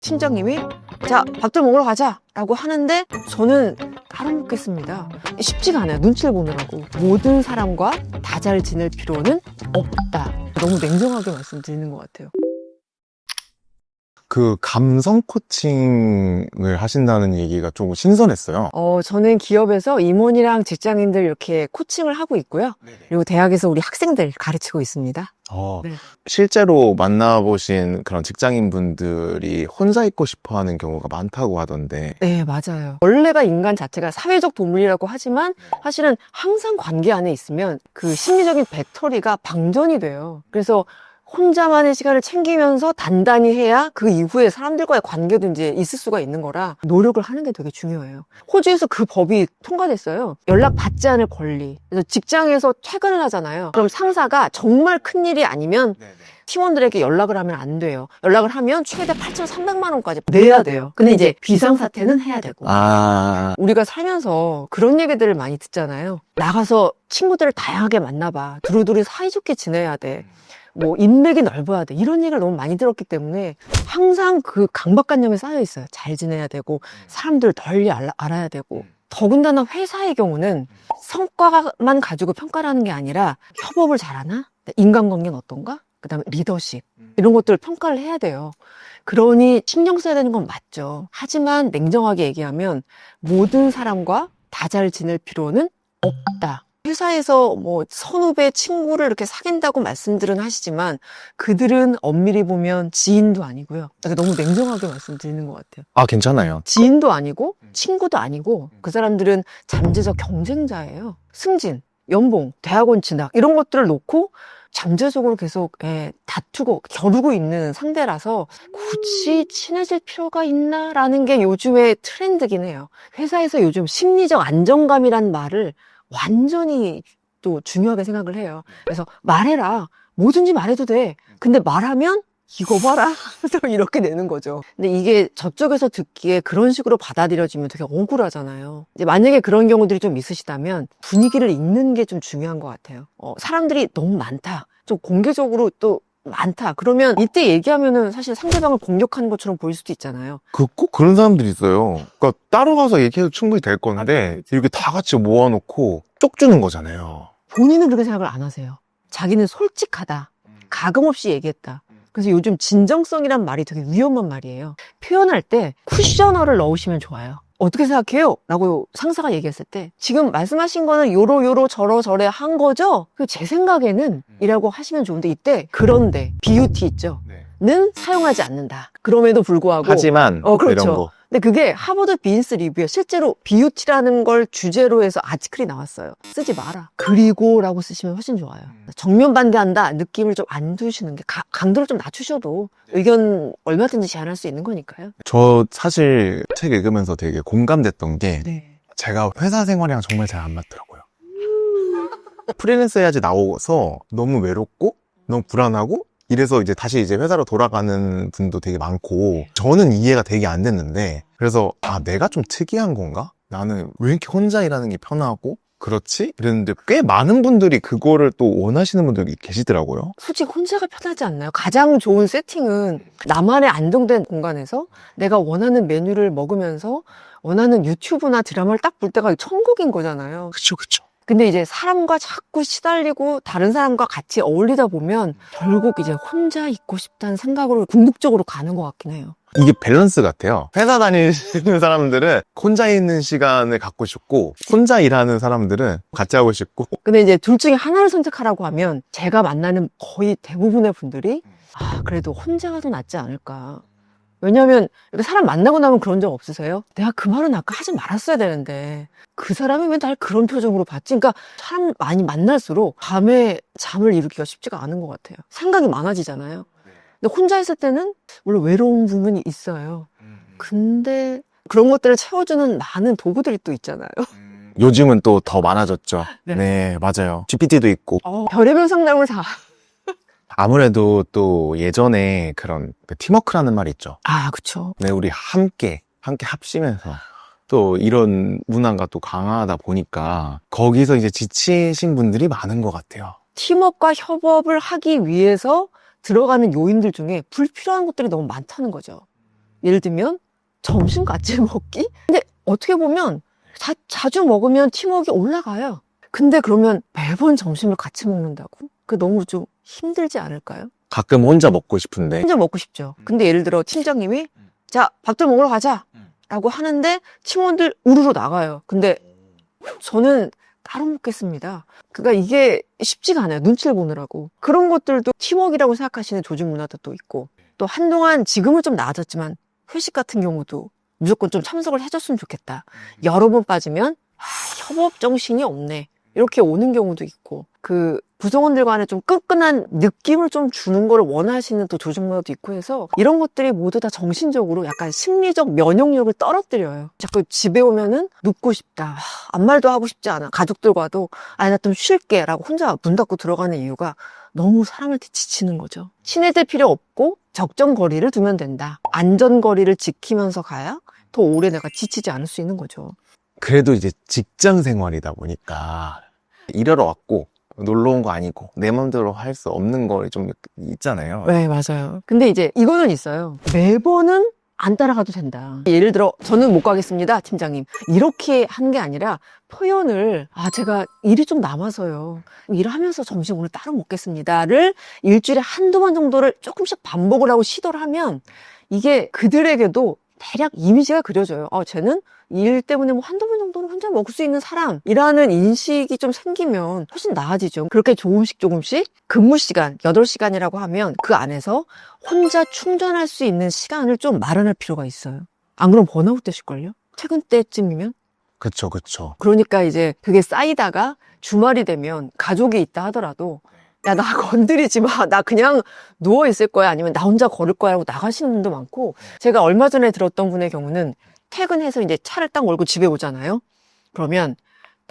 팀장님이 자, 밥들 먹으러 가자 라고 하는데 저는 따로 먹겠습니다. 쉽지가 않아요. 눈치를 보느라고. 모든 사람과 다 잘 지낼 필요는 없다. 너무 냉정하게 말씀드리는 것 같아요. 그 감성 코칭을 하신다는 얘기가 좀 신선했어요. 저는 기업에서 임원이랑 직장인들 이렇게 코칭을 하고 있고요. 그리고 대학에서 우리 학생들 가르치고 있습니다. 네. 실제로 만나보신 그런 직장인분들이 혼자 있고 싶어 하는 경우가 많다고 하던데. 네, 맞아요. 원래가 인간 자체가 사회적 동물이라고 하지만 사실은 항상 관계 안에 있으면 그 심리적인 배터리가 방전이 돼요. 그래서 혼자만의 시간을 챙기면서 단단히 해야 그 이후에 사람들과의 관계도 이제 있을 수가 있는 거라 노력을 하는 게 되게 중요해요. 호주에서 그 법이 통과됐어요. 연락 받지 않을 권리. 그래서 직장에서 퇴근을 하잖아요. 그럼 상사가 정말 큰일이 아니면 팀원들에게 연락을 하면 안 돼요. 연락을 하면 최대 8,300만 원까지 내야 돼요. 근데 이제 비상사태는 해야 되고. 우리가 살면서 그런 얘기들을 많이 듣잖아요. 나가서 친구들을 다양하게 만나봐. 두루두루 사이좋게 지내야 돼. 뭐 인맥이 넓어야 돼. 이런 얘기를 너무 많이 들었기 때문에 항상 그 강박관념에 쌓여 있어요. 잘 지내야 되고 사람들 널리 알아야 되고. 더군다나 회사의 경우는 성과만 가지고 평가를 하는 게 아니라 협업을 잘하나? 인간관계는 어떤가? 그다음에 리더십 이런 것들을 평가를 해야 돼요. 그러니 신경 써야 되는 건 맞죠. 하지만 냉정하게 얘기하면 모든 사람과 다 잘 지낼 필요는 없다. 회사에서 뭐 선후배 친구를 이렇게 사귄다고 말씀들은 하시지만 그들은 엄밀히 보면 지인도 아니고요. 그러니까 너무 냉정하게 말씀드리는 것 같아요. 괜찮아요. 지인도 아니고 친구도 아니고 그 사람들은 잠재적 경쟁자예요. 승진, 연봉, 대학원 진학 이런 것들을 놓고 잠재적으로 계속 다투고 겨루고 있는 상대라서 굳이 친해질 필요가 있나라는 게 요즘의 트렌드긴 해요. 회사에서 요즘 심리적 안정감이란 말을 완전히 또 중요하게 생각을 해요. 그래서 말해라. 뭐든지 말해도 돼. 근데 말하면 이거 봐라. 그래서 이렇게 되는 거죠. 근데 이게 저쪽에서 듣기에 그런 식으로 받아들여지면 되게 억울하잖아요. 이제 만약에 그런 경우들이 좀 있으시다면 분위기를 읽는 게 좀 중요한 것 같아요. 사람들이 너무 많다. 좀 공개적으로 또 많다. 그러면 이때 얘기하면은 사실 상대방을 공격하는 것처럼 보일 수도 있잖아요. 꼭 그런 사람들이 있어요. 그러니까 따로 가서 얘기해도 충분히 될 건데 이렇게 다 같이 모아놓고 쪽 주는 거잖아요. 본인은 그렇게 생각을 안 하세요. 자기는 솔직하다. 가감 없이 얘기했다. 그래서 요즘 진정성이란 말이 되게 위험한 말이에요. 표현할 때 쿠셔너를 넣으시면 좋아요. 어떻게 생각해요? 라고 상사가 얘기했을 때 지금 말씀하신 거는 요로 저래 한 거죠? 제 생각에는 이라고 하시면 좋은데 이때 그런데 비유티 있죠? 는 사용하지 않는다. 그럼에도 불구하고 하지만 그렇죠. 이런 거. 근데 그게 하버드 비즈니스 리뷰에 실제로 비유티라는 걸 주제로 해서 아티클이 나왔어요. 쓰지 마라. 그리고 라고 쓰시면 훨씬 좋아요. 정면 반대한다 느낌을 좀 안 두시는 게 강도를 좀 낮추셔도 의견 얼마든지 제안할 수 있는 거니까요. 저 사실 책 읽으면서 되게 공감됐던 게 제가 회사 생활이랑 정말 잘 안 맞더라고요. 프리랜서 해야지 나오서 너무 외롭고 너무 불안하고 이래서 이제 다시 회사로 돌아가는 분도 되게 많고 저는 이해가 되게 안 됐는데 그래서 내가 좀 특이한 건가? 나는 왜 이렇게 혼자 일하는 게 편하고 그렇지? 이랬는데 꽤 많은 분들이 그거를 또 원하시는 분들이 계시더라고요. 솔직히 혼자가 편하지 않나요? 가장 좋은 세팅은 나만의 안정된 공간에서 내가 원하는 메뉴를 먹으면서 원하는 유튜브나 드라마를 딱 볼 때가 천국인 거잖아요. 그쵸. 근데 이제 사람과 자꾸 시달리고 다른 사람과 같이 어울리다 보면 결국 이제 혼자 있고 싶다는 생각으로 궁극적으로 가는 것 같긴 해요. 이게 밸런스 같아요. 회사 다니는 사람들은 혼자 있는 시간을 갖고 싶고 혼자 일하는 사람들은 같이 하고 싶고 근데 이제 둘 중에 하나를 선택하라고 하면 제가 만나는 거의 대부분의 분들이 그래도 혼자가 더 낫지 않을까. 왜냐면 이렇게 사람 만나고 나면 그런 적 없으세요? 내가 그 말은 아까 하지 말았어야 되는데 그 사람이 왜 날 그런 표정으로 봤지? 그러니까 사람 많이 만날수록 밤에 잠을 이루기가 쉽지가 않은 것 같아요. 생각이 많아지잖아요. 근데 혼자 있을 때는 물론 외로운 부분이 있어요. 근데 그런 것들을 채워주는 많은 도구들이 또 있잖아요. 요즘은 또 더 많아졌죠. 네. 네, 맞아요. GPT도 있고. 별의별 상담을 다. 아무래도 또 예전에 그런 팀워크라는 말이 있죠. 그쵸. 네, 우리 함께 합심해서 또 이런 문화가 또 강하다 보니까 거기서 이제 지치신 분들이 많은 것 같아요. 팀워크와 협업을 하기 위해서 들어가는 요인들 중에 불필요한 것들이 너무 많다는 거죠. 예를 들면 점심 같이 먹기? 근데 어떻게 보면 자주 먹으면 팀워크가 올라가요. 근데 그러면 매번 점심을 같이 먹는다고? 그 너무 좀 힘들지 않을까요? 가끔 혼자 먹고 싶은데. 혼자 먹고 싶죠. 근데 예를 들어 팀장님이 자, 밥들 먹으러 가자 라고 하는데 팀원들 우르르 나가요. 근데 저는 따로 먹겠습니다. 그러니까 이게 쉽지가 않아요. 눈치를 보느라고. 그런 것들도 팀워크라고 생각하시는 조직 문화도 또 있고, 또 한동안 지금은 좀 나아졌지만 회식 같은 경우도 무조건 좀 참석을 해줬으면 좋겠다. 여러 번 빠지면 협업 정신이 없네. 이렇게 오는 경우도 있고, 그 구성원들 간에 좀 끈끈한 느낌을 좀 주는 걸 원하시는 또 조직 문화도 있고 해서 이런 것들이 모두 다 정신적으로 약간 심리적 면역력을 떨어뜨려요. 자꾸 집에 오면은 눕고 싶다. 아무 말도 하고 싶지 않아. 가족들과도 나 좀 쉴게 라고 혼자 문 닫고 들어가는 이유가 너무 사람한테 지치는 거죠. 친해질 필요 없고 적정 거리를 두면 된다. 안전 거리를 지키면서 가야 더 오래 내가 지치지 않을 수 있는 거죠. 그래도 이제 직장 생활이다 보니까 일하러 왔고 놀러 온 거 아니고 내 마음대로 할 수 없는 거 좀 있잖아요. 네, 맞아요. 근데 이제 이거는 있어요. 매번은 안 따라가도 된다. 예를 들어 저는 못 가겠습니다, 팀장님. 이렇게 하는 게 아니라 표현을 제가 일이 좀 남아서요. 일하면서 점심 오늘 따로 먹겠습니다를 일주일에 한두 번 정도를 조금씩 반복을 하고 시도를 하면 이게 그들에게도 대략 이미지가 그려져요. 쟤는 일 때문에 뭐 한두 번 정도는 혼자 먹을 수 있는 사람이라는 인식이 좀 생기면 훨씬 나아지죠. 그렇게 조금씩 근무 시간, 8시간이라고 하면 그 안에서 혼자 충전할 수 있는 시간을 좀 마련할 필요가 있어요. 안 그러면 번아웃 되실걸요? 퇴근 때쯤이면? 그쵸. 그러니까 이제 그게 쌓이다가 주말이 되면 가족이 있다 하더라도 야, 나 건드리지 마. 나 그냥 누워있을 거야. 아니면 나 혼자 걸을 거야. 라고 나가시는 분도 많고, 제가 얼마 전에 들었던 분의 경우는 퇴근해서 이제 차를 딱 몰고 집에 오잖아요. 그러면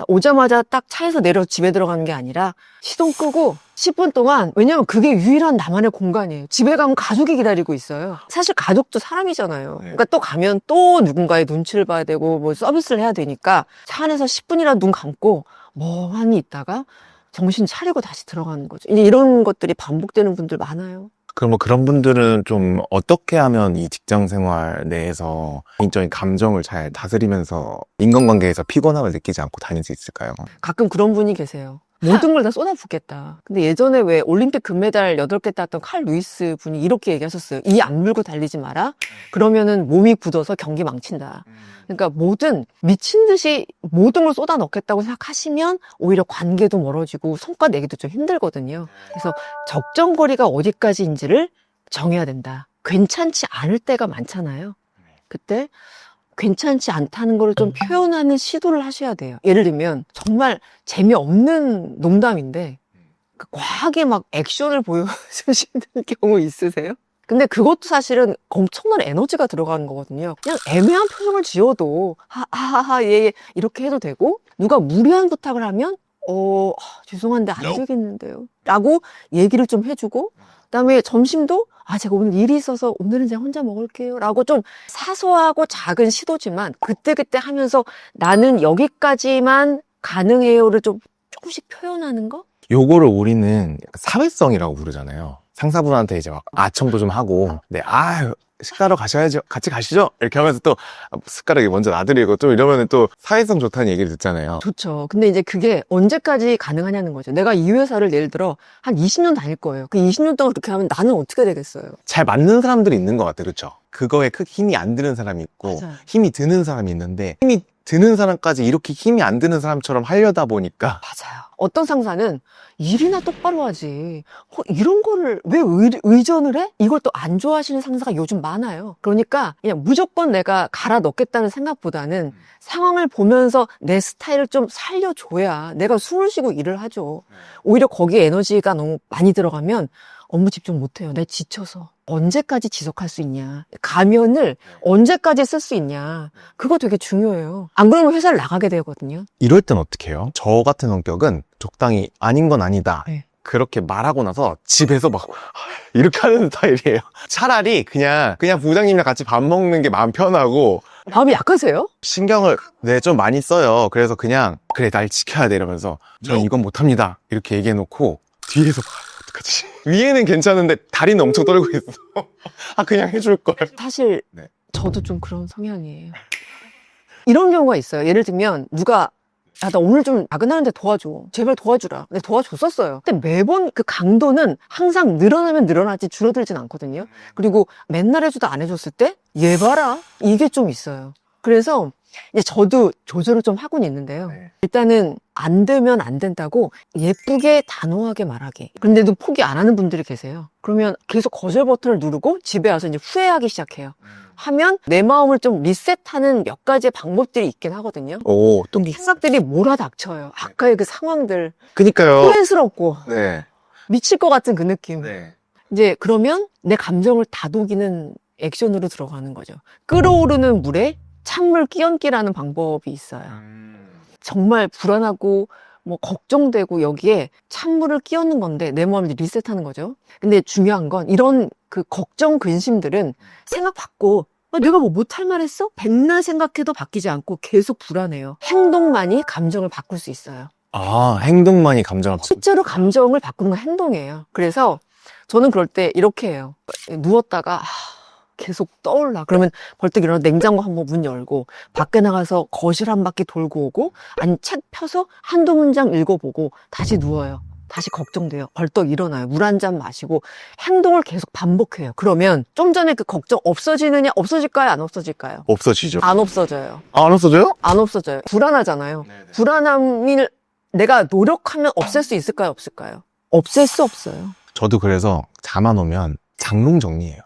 오자마자 딱 차에서 내려 집에 들어가는 게 아니라 시동 끄고 10분 동안, 왜냐면 그게 유일한 나만의 공간이에요. 집에 가면 가족이 기다리고 있어요. 사실 가족도 사람이잖아요. 그러니까 또 가면 또 누군가의 눈치를 봐야 되고 뭐 서비스를 해야 되니까 차 안에서 10분이라도 눈 감고 멍하니 있다가 정신 차리고 다시 들어가는 거죠. 이런 것들이 반복되는 분들 많아요. 그럼 뭐 그런 분들은 좀 어떻게 하면 이 직장 생활 내에서 개인적인 감정을 잘 다스리면서 인간관계에서 피곤함을 느끼지 않고 다닐 수 있을까요? 가끔 그런 분이 계세요. 모든 걸 다 쏟아붓겠다. 근데 예전에 왜 올림픽 금메달 8개 땄던 칼 루이스 분이 이렇게 얘기하셨어요. 이 안 물고 달리지 마라. 그러면은 몸이 굳어서 경기 망친다. 그러니까 미친 듯이 모든 걸 쏟아 넣겠다고 생각하시면 오히려 관계도 멀어지고 성과 내기도 좀 힘들거든요. 그래서 적정 거리가 어디까지인지를 정해야 된다. 괜찮지 않을 때가 많잖아요. 그때 괜찮지 않다는 걸 좀 표현하는 시도를 하셔야 돼요. 예를 들면 정말 재미없는 농담인데 과하게 막 액션을 보여주시는 경우 있으세요? 근데 그것도 사실은 엄청난 에너지가 들어가는 거거든요. 그냥 애매한 표정을 지어도 하하하 예 이렇게 해도 되고, 누가 무리한 부탁을 하면 죄송한데 안 되겠는데요 라고 얘기를 좀 해주고, 그다음에 점심도 제가 오늘 일이 있어서 오늘은 제가 혼자 먹을게요 라고 좀 사소하고 작은 시도지만 그때그때 하면서 나는 여기까지만 가능해요를 좀 조금씩 표현하는 거? 요거를 우리는 사회성이라고 부르잖아요. 상사분한테 이제 막 아첨도 좀 하고, 네, 식사하러 가셔야죠. 같이 가시죠. 이렇게 하면서 또 숟가락이 먼저 놔드리고 좀 이러면 또 사회성 좋다는 얘기를 듣잖아요. 좋죠. 근데 이제 그게 언제까지 가능하냐는 거죠. 내가 이 회사를 예를 들어 한 20년 다닐 거예요. 그 20년 동안 그렇게 하면 나는 어떻게 되겠어요? 잘 맞는 사람들이 있는 것 같아요. 그렇죠? 그거에 힘이 안 드는 사람이 있고 맞아요. 힘이 드는 사람이 있는데, 힘이 드는 사람까지 이렇게 힘이 안 드는 사람처럼 하려다 보니까. 맞아요. 어떤 상사는 일이나 똑바로 하지. 이런 거를 왜 의전을 해? 이걸 또 안 좋아하시는 상사가 요즘 많아요. 그러니까 그냥 무조건 내가 갈아 넣겠다는 생각보다는 상황을 보면서 내 스타일을 좀 살려줘야 내가 숨을 쉬고 일을 하죠. 오히려 거기에 에너지가 너무 많이 들어가면 업무 집중 못해요. 내가 지쳐서. 언제까지 지속할 수 있냐. 가면을 언제까지 쓸 수 있냐. 그거 되게 중요해요. 안 그러면 회사를 나가게 되거든요. 이럴 땐 어떻게 해요? 저 같은 성격은 적당히 아닌 건 아니다. 네. 그렇게 말하고 나서 집에서 막 이렇게 하는 스타일이에요. 차라리 그냥 부장님이랑 같이 밥 먹는 게 마음 편하고. 마음이 약하세요? 신경을 좀 많이 써요. 그래서 그냥 그래 날 지켜야 돼 이러면서 저는 이건 못합니다 이렇게 얘기해놓고 뒤에서 어떡하지? 위에는 괜찮은데 다리는 엄청 떨고 있어. 그냥 해줄걸. 사실 네. 저도 좀 그런 성향이에요. 이런 경우가 있어요. 예를 들면 누가 나 오늘 좀 야근하는데 도와줘. 제발 도와주라. 근데 도와줬었어요. 근데 매번 그 강도는 항상 늘어나면 늘어나지 줄어들진 않거든요. 그리고 맨날 해줘도 안 해줬을 때 얘 봐라. 이게 좀 있어요. 그래서 이제 저도 조절을 좀 하고는 있는데요. 네. 일단은 안 되면 안 된다고 예쁘게 단호하게 말하기. 그런데도 포기 안 하는 분들이 계세요. 그러면 계속 거절 버튼을 누르고 집에 와서 이제 후회하기 시작해요. 하면 내 마음을 좀 리셋하는 몇 가지의 방법들이 있긴 하거든요. 오, 또 생각들이 몰아닥쳐요. 아까의 그 상황들. 그니까요. 후회스럽고 네. 미칠 것 같은 그 느낌. 네. 이제 그러면 내 감정을 다독이는 액션으로 들어가는 거죠. 끓어오르는 물에 찬물 끼얹기라는 방법이 있어요. 정말 불안하고 뭐 걱정되고 여기에 찬물을 끼얹는 건데 내 마음을 리셋하는 거죠. 근데 중요한 건 이런 그 걱정 근심들은 생각 바꿔. 내가 뭐 못할 말 했어? 백날 생각해도 바뀌지 않고 계속 불안해요. 행동만이 감정을 바꿀 수 있어요. 아, 행동만이 감정을 바꾼다. 실제로 감정을 바꾸는 건 행동이에요. 그래서 저는 그럴 때 이렇게 해요. 누웠다가 계속 떠올라. 그러면 벌떡 일어나 냉장고 한번 문 열고 밖에 나가서 거실 한 바퀴 돌고 오고 아니 책 펴서 한두 문장 읽어보고 다시 누워요. 다시 걱정돼요. 벌떡 일어나요. 물 한 잔 마시고 행동을 계속 반복해요. 그러면 좀 전에 그 걱정 없어지느냐? 없어질까요? 안 없어질까요? 없어지죠. 안 없어져요. 아, 안 없어져요? 안 없어져요. 불안하잖아요. 네네. 불안함을 내가 노력하면 없앨 수 있을까요? 없을까요? 없앨 수 없어요. 저도 그래서 잠안 오면 장롱 정리해요.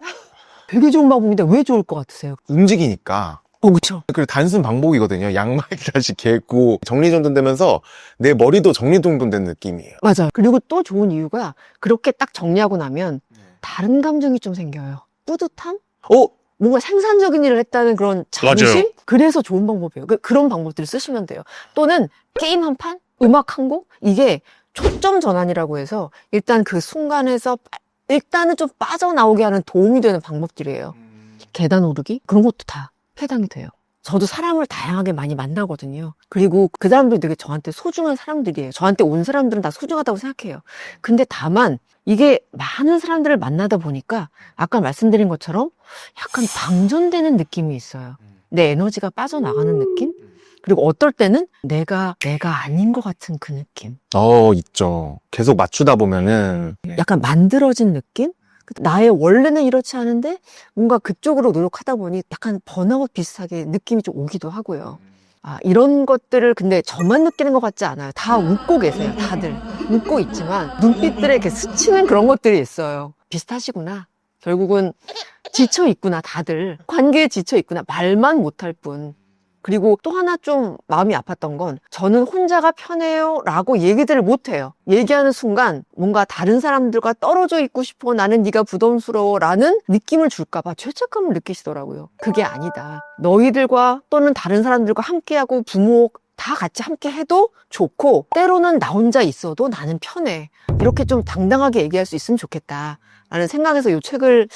되게 좋은 방법인데 왜 좋을 것 같으세요? 움직이니까. 그렇죠. 그리고 단순 방법이거든요. 양말 다시 개고 정리정돈되면서 내 머리도 정리정돈된 느낌이에요. 맞아요. 그리고 또 좋은 이유가 그렇게 딱 정리하고 나면 다른 감정이 좀 생겨요. 뿌듯함? 뭔가 생산적인 일을 했다는 그런 자부심? 맞아요. 그래서 좋은 방법이에요. 그런 방법들을 쓰시면 돼요. 또는 게임 한 판? 음악 한 곡? 이게 초점 전환이라고 해서 일단 그 순간에서 일단은 좀 빠져나오게 하는 도움이 되는 방법들이에요. 계단 오르기? 그런 것도 다 해당이 돼요. 저도 사람을 다양하게 많이 만나거든요. 그리고 그 사람들이 되게 저한테 소중한 사람들이에요. 저한테 온 사람들은 다 소중하다고 생각해요. 근데 다만 이게 많은 사람들을 만나다 보니까 아까 말씀드린 것처럼 약간 방전되는 느낌이 있어요. 내 에너지가 빠져나가는 느낌? 그리고 어떨 때는 내가 아닌 것 같은 그 느낌. 있죠. 계속 맞추다 보면은. 약간 만들어진 느낌? 나의 원래는 이렇지 않은데 뭔가 그쪽으로 노력하다 보니 약간 번아웃 비슷하게 느낌이 좀 오기도 하고요. 이런 것들을 근데 저만 느끼는 것 같지 않아요. 다 웃고 계세요, 다들. 웃고 있지만 눈빛들에 이렇게 스치는 그런 것들이 있어요. 비슷하시구나. 결국은 지쳐 있구나, 다들. 관계에 지쳐 있구나. 말만 못할 뿐. 그리고 또 하나 좀 마음이 아팠던 건 저는 혼자가 편해요 라고 얘기들을 못해요. 얘기하는 순간 뭔가 다른 사람들과 떨어져 있고 싶어, 나는 네가 부담스러워 라는 느낌을 줄까 봐 죄책감을 느끼시더라고요. 그게 아니다. 너희들과 또는 다른 사람들과 함께하고 부모 다 같이 함께 해도 좋고 때로는 나 혼자 있어도 나는 편해. 이렇게 좀 당당하게 얘기할 수 있으면 좋겠다 라는 생각에서 이 책을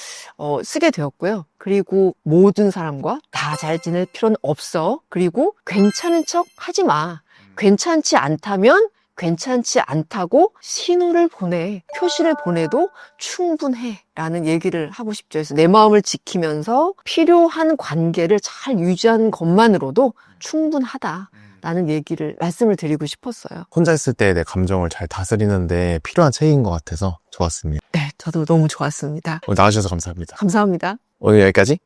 쓰게 되었고요. 그리고 모든 사람과 다 잘 지낼 필요는 없어. 그리고 괜찮은 척 하지 마. 괜찮지 않다면 괜찮지 않다고 신호를 보내, 표시를 보내도 충분해 라는 얘기를 하고 싶죠. 그래서 내 마음을 지키면서 필요한 관계를 잘 유지하는 것만으로도 충분하다 라는 얘기를 말씀을 드리고 싶었어요. 혼자 있을 때 내 감정을 잘 다스리는데 필요한 책인 것 같아서 좋았습니다. 네, 저도 너무 좋았습니다. 오늘 나와주셔서 감사합니다. 감사합니다. 오늘 여기까지.